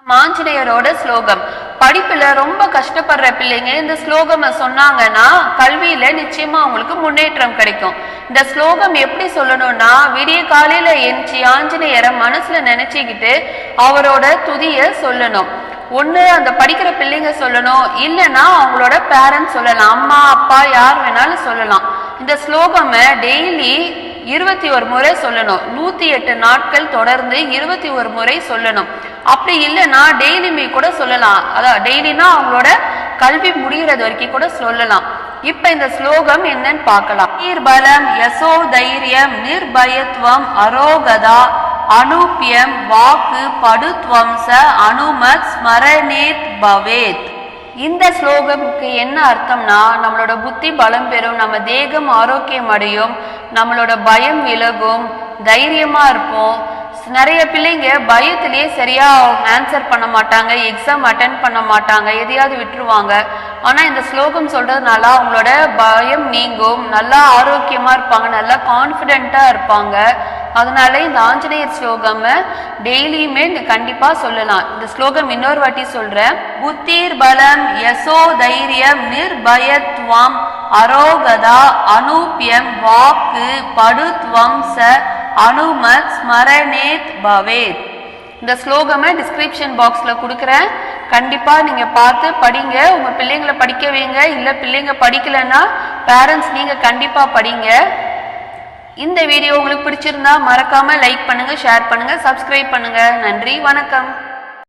ஆஞ்சநேயரோட ஸ்லோகம். படிப்புல ரொம்ப கஷ்டப்படுற பிள்ளைங்க இந்த ஸ்லோகம் சொன்னாங்கன்னா கல்வியில நிச்சயமா அவங்களுக்கு முன்னேற்றம் கிடைக்கும். இந்த ஸ்லோகம் எப்படி சொல்லணும்னா, விடிய காலையில எஞ்சி ஆஞ்சநேயரை மனசுல நினைச்சுக்கிட்டு அவரோட துதிய சொல்லணும். ஒண்ணு அந்த படிக்கிற பிள்ளைங்க சொல்லணும், இல்லைன்னா அவங்களோட பேரண்ட்ஸ் சொல்லலாம், அம்மா அப்பா யார் வேணாலும் சொல்லலாம். இந்த ஸ்லோகம் டெய்லி 21 முறை சொல்லணும். 108 நாட்கள் தொடர்ந்து 21 முறை சொல்லணும். அப்படி இல்லைன்னா டெய்லியுமே கூட சொல்லலாம். அதான் டெய்லினா அவங்களோட கல்வி முடிகிறது வரைக்கும் கூட சொல்லலாம். இப்ப இந்த ஸ்லோகம் என்னன்னு பார்க்கலாம். நீர்பலம் யசோ தைரியம் நிர்பயத்வம் அரோகதா அனுப்பியம் வாக்கு படுத்வம்ச அனுமத் ஸ்மரணேத் பவேத். இந்த ஸ்லோகமுக்கு என்ன அர்த்தம்னா, நம்மளோட புத்தி பலம் பெறும், நம்ம தேகம் ஆரோக்கியம் அடையும், நம்மளோட பயம் விலகும், தைரியமா இருப்போம். நிறைய பிள்ளைங்க பயத்திலேயே சரியா ஆன்சர் பண்ண மாட்டாங்க, எக்ஸாம் அட்டென்ட் பண்ண மாட்டாங்க, எதையாவது விட்டுருவாங்க. ஆனா இந்த ஸ்லோகம் சொல்றதுனால அவங்களோட பயம் நீங்கும், நல்லா ஆரோக்கியமா இருப்பாங்க, நல்லா கான்பிடென்ட்டா இருப்பாங்க. அதனால இந்த ஆஞ்சநேயர் ஸ்லோகம் டெய்லியுமே கண்டிப்பா சொல்லலாம். இந்த ஸ்லோகம் இன்னொரு வாட்டி சொல்றேன். புத்திர் பலம் யசோ தைரியம் நிர்பயத்வம் அரோகதா அனுப்பியம் வாக்கு படுத்வம்ச அனுமத் ஸ்மரணேத் பவேத். இந்த ஸ்லோகமை டிஸ்கிரிப்ஷன் பாக்ஸ்ல கொடுக்குறேன். கண்டிப்பா நீங்க பார்த்து படிங்க. உங்க பிள்ளைங்களை படிக்க வைங்க. இல்ல பிள்ளைங்க படிக்கலன்னா பேரண்ட்ஸ் நீங்க கண்டிப்பா படிங்க. இந்த வீடியோ உங்களுக்கு பிடிச்சிருந்தா மறக்காம லைக் பண்ணுங்க, ஷேர் பண்ணுங்க, சப்ஸ்கிரைப் பண்ணுங்க. நன்றி, வணக்கம்.